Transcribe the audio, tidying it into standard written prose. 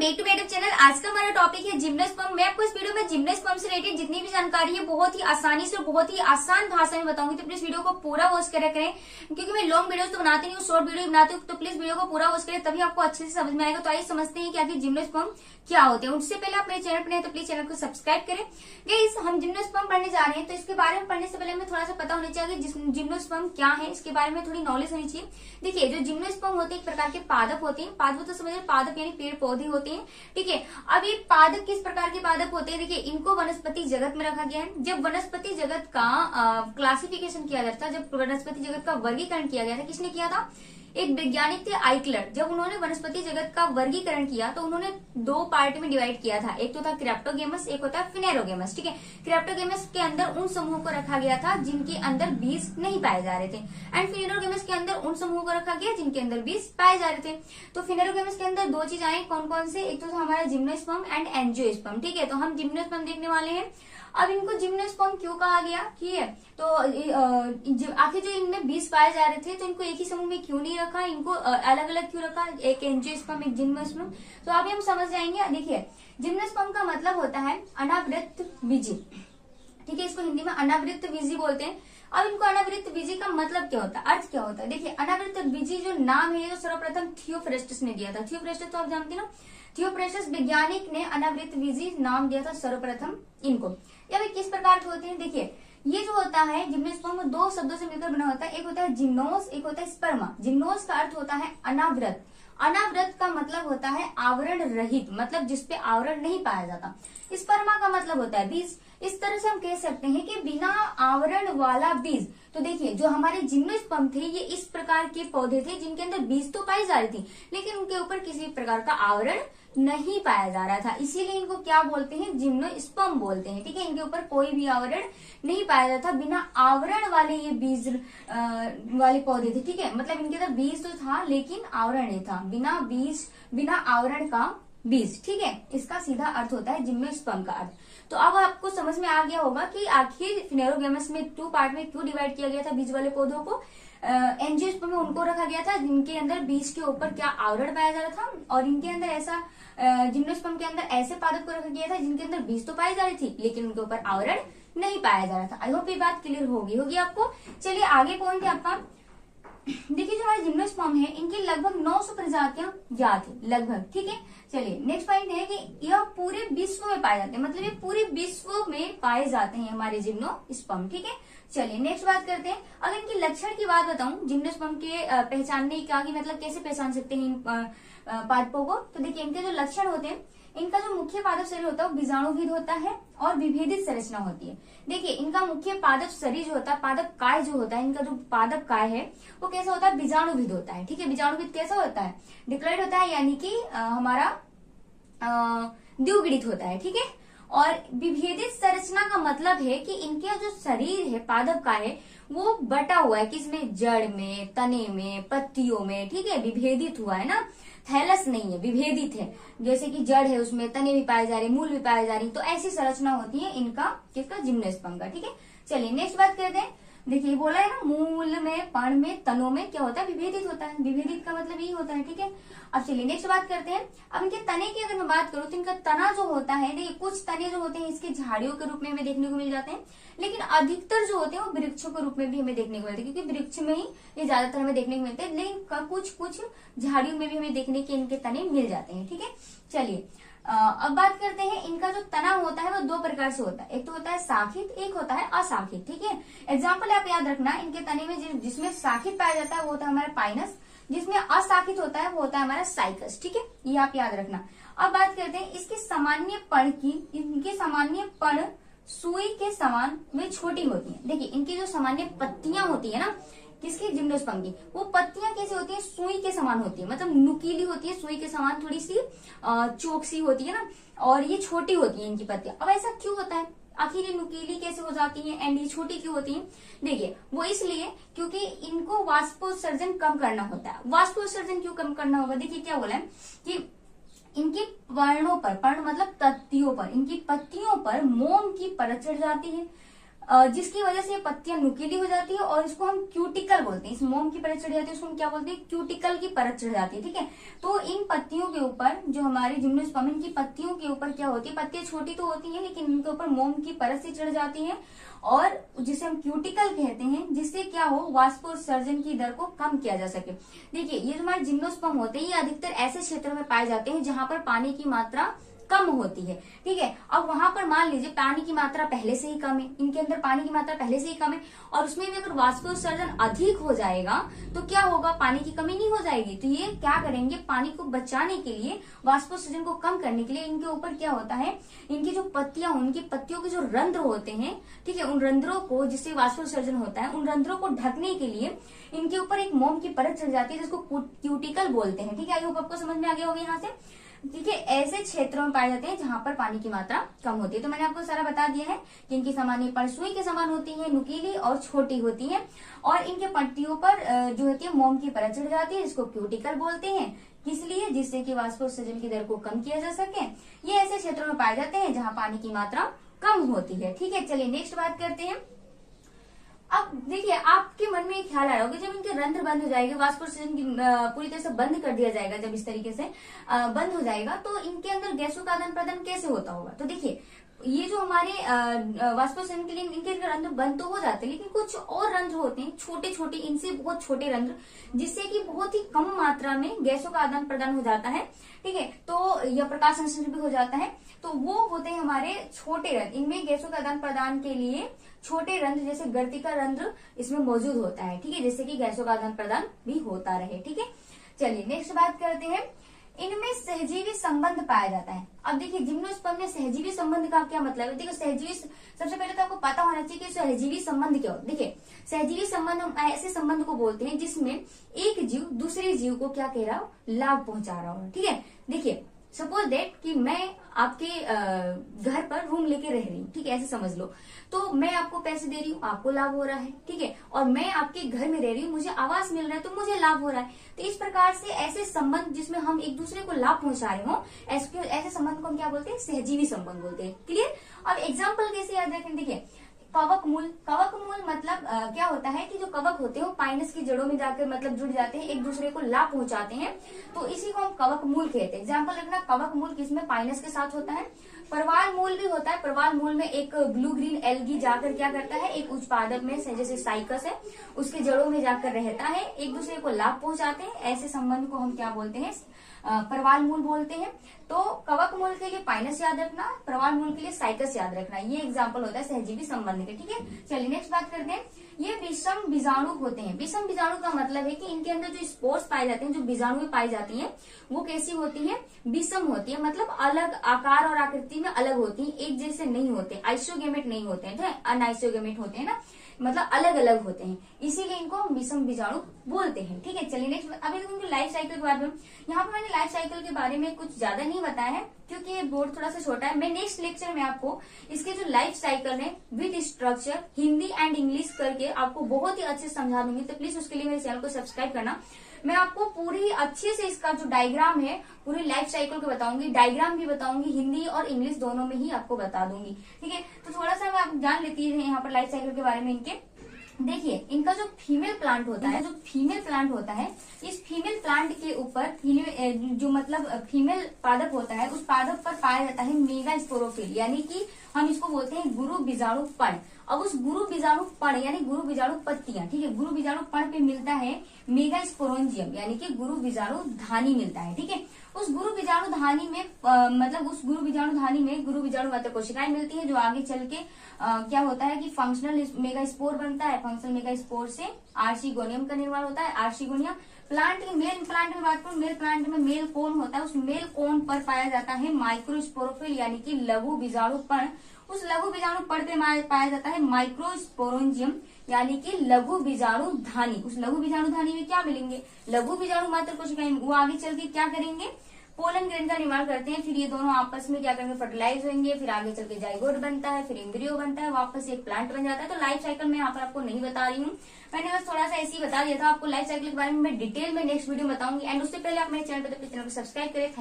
Back to मेरा channel. आज का हमारा टॉपिक है जिम्नोस्पर्म। मैं आपको इस वीडियो में जिम्नोस्पर्म से रिलेटेड जितनी भी जानकारी है बहुत ही आसानी से और बहुत ही आसान भाषा में बताऊंगी, तो प्लीज वीडियो को पूरा वॉच करें क्योंकि मैं लॉन्ग वीडियोस तो बनाती नहीं हूँ, शॉर्ट वीडियो बनाती हूँ, तो प्लीज वीडियो को पूरा वॉच करें तभी आपको अच्छे से समझ में आएगा। तो आइए समझते हैं कि आखिर जिम्नोस्पर्म क्या होते हैं। उससे पहले आप मेरे चैनल पर हैं तो प्लीज चैनल को सब्सक्राइब करें। गाइस, हम जिम्नोस्पर्म पढ़ने जा रहे हैं, तो इसके बारे में पढ़ने से पहले हमें थोड़ा सा पता होना चाहिए कि जिम्नोस्पर्म क्या है, इसके बारे में थोड़ी नॉलेज होनी चाहिए। देखिए, जो जिम्नोस्पर्म होते हैं एक प्रकार के पादप होते हैं। पादप तो समझिए, पादप यानी पेड़ पौधे होते हैं, ठीक है। अब ये पादप किस प्रकार के पादप होते हैं, देखिए इनको वनस्पति जगत में रखा गया है। जब वनस्पति जगत का क्लासिफिकेशन किया गया था, जब वनस्पति जगत का वर्गीकरण किया गया था, किसने किया था? एक वैज्ञानिक थे आइकलर। जब उन्होंने वनस्पति जगत का वर्गीकरण किया तो उन्होंने दो पार्ट में डिवाइड किया था, एक तो था क्रिप्टोगेमस, एक होता है फिनेरोगेमस, ठीक है। क्रिप्टोगेमस के अंदर उन समूहों को रखा गया था जिनके अंदर बीज नहीं पाए जा रहे थे, एंड फिनेरोगेमस के अंदर उन समूहों को रखा गया जिनके अंदर बीज पाए जा रहे थे। तो फिनेरोगेमस के अंदर दो चीज आए, कौन कौन से? एक तो था हमारा जिम्नोस्पर्म एंड एंजियोस्पर्म, ठीक है। तो हम जिम्नोस्पर्म देखने वाले हैं। अब इनको जिम्नोस्पर्म क्यों कहा गया, ठीक है, तो आखिर जो इनमें बीज पाए जा रहे थे तो इनको एक ही समूह में क्यों नहीं रखा, इनको अलग अलग क्यों रखा, एक एंजियोस्पर्म एक जिम्नोस्पर्म? तो अभी हम समझ जाएंगे। देखिए, जिम्नोस्पर्म का मतलब होता है अनावृत बीजी, ठीक है। इसको हिंदी में अनावृत बीजी बोलते हैं। अब इनको अनावृत बीजी का मतलब क्या होता है, अर्थ क्या होता है? देखिए, अनावृत बीजी जो नाम है, जो सर्वप्रथम थियोफ्रेस्टस ने दिया था। थियोफ्रेस्टस तो आप जानते हो ना, थियोफ्रेस्टस वैज्ञानिक ने अनावृत बीजी नाम दिया था सर्वप्रथम इनको। या वे किस प्रकार के होते हैं? देखिए, ये जो होता है जिम्नोस्पर्म दो शब्दों से मिलकर बना होता है, एक होता है जिम्नोस, एक होता है स्पर्मा। जिम्नोस का अर्थ होता है अनावृत, अनावृत का मतलब होता है आवरण रहित, मतलब जिसपे आवरण नहीं पाया जाता। स्पर्मा का मतलब होता है बीज। इस तरह से हम कह सकते हैं कि बिना आवरण वाला बीज। तो देखिए, जो हमारे जिम्नोस्पर्म थे ये इस प्रकार के पौधे थे जिनके अंदर बीज तो पाई जा रही थी लेकिन उनके ऊपर किसी प्रकार का आवरण नहीं पाया जा रहा था, इसीलिए इनको क्या बोलते हैं? जिम्नोस्पर्म बोलते हैं, ठीक है। इनके ऊपर कोई भी आवरण नहीं पाया जाता, बिना आवरण वाले ये बीज वाले पौधे थे, ठीक है। मतलब इनके अंदर बीज तो था लेकिन आवरण नहीं था, बिना बीज बिना आवरण का बीज, ठीक है। इसका सीधा अर्थ होता है जिम्नोस्पर्म का अर्थ। तो अब आपको समझ में आ गया होगा कि आखिर फिनेरोगेमस में टू पार्ट में क्यों डिवाइड किया गया था बीज वाले पौधों को। एंजियोस्पर्म में उनको रखा गया था जिनके अंदर बीज के ऊपर क्या आवरण पाया जा रहा था, और इनके अंदर ऐसा जिम्नोस्पर्म के अंदर ऐसे पादप को रखा गया था जिनके अंदर बीज तो पाई जा रही थी लेकिन उनके ऊपर आवरण नहीं पाया जा रहा था। आई होप ये बात क्लियर होगी आपको। चलिए आगे पॉइंट है आपका। देखिए, जो हमारे जिम्नोस्पर्म है इनकी लगभग 900 प्रजातियां ज्ञात है, लगभग, ठीक है। चलिए नेक्स्ट पॉइंट है कि यह पूरे विश्व में पाए जाते हैं, मतलब ये पूरे विश्व में पाए जाते हैं हमारे जिम्नोस्पर्म, ठीक है। चलिए नेक्स्ट बात करते हैं। अगर इनकी लक्षण की बात बताऊं, जिम्नोस्पर्म के पहचानने का, कि मतलब कैसे पहचान सकते हैं इन पादपों को, तो देखिए इनके जो लक्षण होते हैं, इनका जो मुख्य पादप शरीर होता है वो बीजाणुविद होता है और विभेदित संरचना होती है। देखिए, इनका मुख्य पादप शरीर जो होता है, पादप काय जो होता है, इनका जो पादप काय है वो कैसा होता है? बीजाणुविद होता है, ठीक है। बीजाणुविद कैसा होता है? डिप्लॉइड होता है, यानी कि हमारा द्विगुणित होता है, ठीक है। और विभेदित संरचना का मतलब है कि इनका जो शरीर है, पादप का है, वो बटा हुआ है किसमें? जड़ में, तने में, पत्तियों में, ठीक है। विभेदित हुआ है ना, थैलस नहीं है, विभेदित है। जैसे कि जड़ है उसमें तने भी पाए जा रहे, मूल भी पाए जा रही, तो ऐसी संरचना होती है इनका, किसका? जिम्नोस्पर्म का, ठीक है। चलिए नेक्स्ट बात करते हैं। देखिए, बोला है ना, मूल में, पण में, तनों में क्या होता है? विभेदित होता है। विभेदित का मतलब यही होता है, ठीक है। अब चलिए नेक्स्ट बात करते हैं। अब इनके तने की अगर मैं बात करूं तो इनका तना जो होता है, देखिए कुछ तने जो होते हैं इसके झाड़ियों के रूप में हमें देखने को मिल जाते हैं, लेकिन अधिकतर जो होते हैं वो वृक्षों के रूप में भी हमें देखने को मिलते हैं, क्योंकि वृक्ष में ही ये ज्यादातर हमें देखने को मिलते हैं, लेकिन कुछ झाड़ियों में भी हमें देखने के इनके तने मिल जाते हैं, ठीक है। चलिए अब बात करते हैं। इनका जो तना होता है वो दो प्रकार से होता है, एक तो होता है शाखित, एक होता है अशाखित, ठीक है। एग्जाम्पल आप याद रखना, इनके तने में जिसमें शाखित पाया जाता है वो होता है हमारा पाइनस, जिसमें अशाखित होता है वो होता है हमारा साइकस, ठीक है। ये आप याद रखना। अब बात करते हैं इसके सामान्य पण की। इनके सामान्य पण सुई के समान वे छोटी होती है। देखिए, इनकी जो सामान्य पत्तियां होती है ना, किसकी? जिम्नोस्पर्म की, वो पत्तियां कैसे होती है? सुई के समान होती है, मतलब नुकीली होती है, सुई के समान, थोड़ी सी चोक सी होती है ना, और ये छोटी होती है इनकी पत्तियां। अब ऐसा क्यों होता है? आखिर ये नुकीली कैसे हो जाती है एंड ये छोटी क्यों होती है? देखिए, वो इसलिए क्योंकि इनको वाष्पोत्सर्जन कम करना होता है। वाष्पोत्सर्जन क्यों कम करना होगा? देखिए क्या बोला है कि इनके पर्णों पर, पर्ण मतलब पत्तियों पर, इनकी पत्तियों पर मोम की परत चढ़ जाती है। जिसकी वजह से ये पत्तियां नुकीली हो जाती है और इसको हम क्यूटिकल बोलते हैं। इस मोम की परत चढ़ जाती है उसको हम क्या बोलते हैं, क्यूटिकल की परत चढ़ जाती है। ठीक है, तो इन पत्तियों के ऊपर जो हमारी जिम्नोस्पर्म, इनकी पत्तियों के ऊपर क्या होती है, पत्तियां छोटी तो होती है लेकिन इनके ऊपर मोम की परत से चढ़ जाती है और जिसे हम क्यूटिकल कहते हैं, जिससे क्या हो, वाष्पोत्सर्जन की दर को कम किया जा सके। देखिए ये जो हमारे जिम्नोस्पर्म होते हैं ये अधिकतर ऐसे क्षेत्रों में पाए जाते हैं जहां पर पानी की मात्रा कम होती है। ठीक है, अब वहां पर मान लीजिए पानी की मात्रा पहले से ही कम है, इनके अंदर पानी की मात्रा पहले से ही कम है और उसमें भी अगर वाष्पोत्सर्जन अधिक हो जाएगा तो क्या होगा, पानी की कमी नहीं हो जाएगी। तो ये क्या करेंगे, पानी को बचाने के लिए, वाष्पोत्सर्जन को कम करने के लिए इनके ऊपर क्या होता है, इनकी जो पत्तियां, उनकी पत्तियों के जो रंध्र होते हैं, ठीक है, उन रंध्रों को, जिससे वाष्पोत्सर्जन होता है, उन रंध्रों को ढकने के लिए इनके ऊपर एक मोम की परत चढ़ जाती है जिसको क्यूटिकल बोलते हैं। ठीक है, आई होप आपको समझ में आ गया होगा यहाँ से। ठीक है, ऐसे क्षेत्रों में पाए जाते हैं जहां पर पानी की मात्रा कम होती है। तो मैंने आपको सारा बता दिया है कि इनकी सामान्य पर सुई के समान होती है, नुकीली और छोटी होती है और इनके पत्तियों पर जो होती है मोम की परत चढ़ जाती है, जिसको क्यूटिकल बोलते हैं। किस लिए, जिससे कि वाष्पोत्सर्जन की दर को कम किया जा सके। ये ऐसे क्षेत्रों में पाए जाते हैं जहाँ पानी की मात्रा कम होती है। ठीक है, चलिए नेक्स्ट बात करते हैं। अब देखिए आपके मन में एक ख्याल आ रहा होगा, जब इनके रंध्र बंद हो जाएंगे, वाष्पोत्सर्जन की पूरी तरह से बंद कर दिया जाएगा, जब इस तरीके से बंद हो जाएगा तो इनके अंदर गैसों का आदान प्रदान कैसे होता होगा। तो देखिए ये जो हमारे वाष्पोत्सर्जन के लिए इनके रंध्र बंद तो हो जाते हैं लेकिन कुछ और रंध्र होते हैं छोटे छोटे, इनसे बहुत छोटे रंध्र, जिससे कि बहुत ही कम मात्रा में गैसों का आदान प्रदान हो जाता है। ठीक है, तो यह प्रकाश संश्लेषण भी हो जाता है। तो वो होते हैं हमारे छोटे रंध्र, इनमें गैसों का आदान प्रदान के लिए छोटे रंध्र जैसे गर्तिका रंध्र इसमें मौजूद होता है। ठीक है, जिससे कि गैसों का आदान प्रदान भी होता रहे। ठीक है, चलिए नेक्स्ट बात करते हैं। इनमें सहजीवी संबंध पाया जाता है। अब देखिए जिम्नोस्पर्म में सहजीवी संबंध का क्या मतलब है। देखिए सहजीवी, सबसे पहले तो आपको पता होना चाहिए कि सहजीवी संबंध क्या होता है। देखिए सहजीवी संबंध हम ऐसे संबंध को बोलते हैं जिसमें एक जीव दूसरे जीव को क्या कह रहा हो, लाभ पहुंचा रहा हो। ठीक है, देखिए सपोज दैट कि मैं आपके घर पर रूम लेके रह रही हूँ, ठीक है, ऐसे समझ लो। तो मैं आपको पैसे दे रही हूँ, आपको लाभ हो रहा है, ठीक है, और मैं आपके घर में रह रही हूँ, मुझे आवास मिल रहा है तो मुझे लाभ हो रहा है। तो इस प्रकार से ऐसे संबंध जिसमें हम एक दूसरे को लाभ पहुंचा रहे हो, ऐसे संबंध को हम क्या बोलते हैं, सहजीवी संबंध बोलते हैं। क्लियर। अब एग्जाम्पल कैसे याद रखें, देखिए कवक मूल, कवक मूल मतलब क्या होता है कि जो कवक होते हैं वो पाइनस की जड़ों में जाकर मतलब जुड़ जाते हैं, एक दूसरे को लाभ पहुंचाते हैं, तो इसी को हम कवक मूल कहते हैं। एग्जाम्पल रखना, कवक मूल किसमें, पाइनस के साथ होता है। परवाल मूल भी होता है, परवाल मूल में एक ब्लू ग्रीन एल्गी जाकर क्या करता है, एक उच्च पादप में जैसे साइकस है उसके जड़ों में जाकर रहता है, एक दूसरे को लाभ पहुंचाते हैं। ऐसे संबंध को हम क्या बोलते हैं, परवाल मूल बोलते हैं। तो कवक मूल के लिए पाइनस याद रखना, परवाल मूल के लिए साइकस याद रखना, ये एग्जाम्पल होता है सहजीवी संबंध के। ठीक है, चलिए नेक्स्ट बात करते हैं। ये विषम बीजाणु होते हैं। विषम बीजाणु का मतलब है कि इनके अंदर जो स्पोर्स पाए जाते हैं, जो बीजाणु पाई जाती हैं, वो कैसी होती है, विषम होती है, मतलब अलग आकार और आकृति में अलग होती है, एक जैसे नहीं होते, आइसोगेमेट नहीं होते हैं, अनआइसोगेमेट होते हैं ना, मतलब अलग अलग होते हैं, इसीलिए इनको हम विषम बीजाणु बोलते हैं। ठीक है, चलिए नेक्स्ट। अभी तो उनकी लाइफ साइकिल के बारे में, यहाँ पर मैंने लाइफ साइकिल के बारे में कुछ ज्यादा नहीं बताया है क्योंकि ये बोर्ड थोड़ा सा छोटा है। मैं नेक्स्ट लेक्चर में आपको इसके जो लाइफ साइकिल है with structure Hindi and English करके आपको बहुत ही अच्छे से समझा दूंगी, तो प्लीज उसके लिए मेरे चैनल को सब्सक्राइब करना। मैं आपको पूरी अच्छे से इसका जो डायग्राम है पूरी लाइफ साइकिल को बताऊंगी, डायग्राम भी बताऊंगी, हिंदी और इंग्लिश दोनों में ही आपको बता दूंगी। ठीक है, तो थोड़ा सा आप जान लेती है यहाँ पर लाइफ साइकिल के बारे में इनके। देखिए इनका जो फीमेल प्लांट होता है, जो फीमेल प्लांट होता है, इस फीमेल प्लांट के ऊपर जो मतलब फीमेल पादप होता है, उस पादप पर पाया जाता है मेगा स्पोरोफिल, यानी कि हम इसको बोलते हैं गुरु बीजाणु पण। अब उस गुरु बीजाणु पण यानी गुरु बीजाणु पत्तियां, ठीक है, गुरु बीजाणु पण पे मिलता है मेगा स्पोरोंजियम यानी कि गुरु बीजाणु धानी मिलता है। ठीक है, उस गुरु बीजाणु धानी में मतलब उस गुरु बीजाणु धानी में गुरु बीजाणु मात्र कोशिकाएं मिलती है, जो आगे चल के क्या होता है कि फंक्शनल मेगा स्पोर बनता है। फंक्शनल मेगा स्पोर से आर्चिगोनियम का निर्माण होता है। आर्चिगोनियम प्लांट के मेल प्लांट में बात करूं, मेल प्लांट में मेल कोन होता है, उस मेल कोन पर पाया जाता है माइक्रोस्पोरोफिल यानी कि लघु बीजाणु पण। उस लघु बीजाणु पण पे पाया जाता है माइक्रोस्पोरोंजियम यानी कि लघु बीजाणु धानी। उस लघु बीजाणु धानी में क्या मिलेंगे, लघु बीजाणु मात्र कोशिकाएं, वो आगे चल के क्या करेंगे, पोलन ग्रेन का निर्माण करते हैं। फिर ये दोनों आपस में क्या करेंगे, फर्टिलाइज होंगे, फिर आगे चल के जाइगोट बनता है, फिर एम्ब्रियो बनता है, वापस एक प्लांट बन जाता है। तो लाइफ साइकिल में यहाँ पर आपको नहीं बता रही हूँ, मैंने बस थोड़ा सा ऐसे ही बता दिया था। आपको लाइफ साइकिल के बारे में मैं डिटेल में नेक्स्ट वीडियो बताऊंगी। एंड उससे पहले आप मेरे चैनल पर चैनल को सब्सक्राइब करें।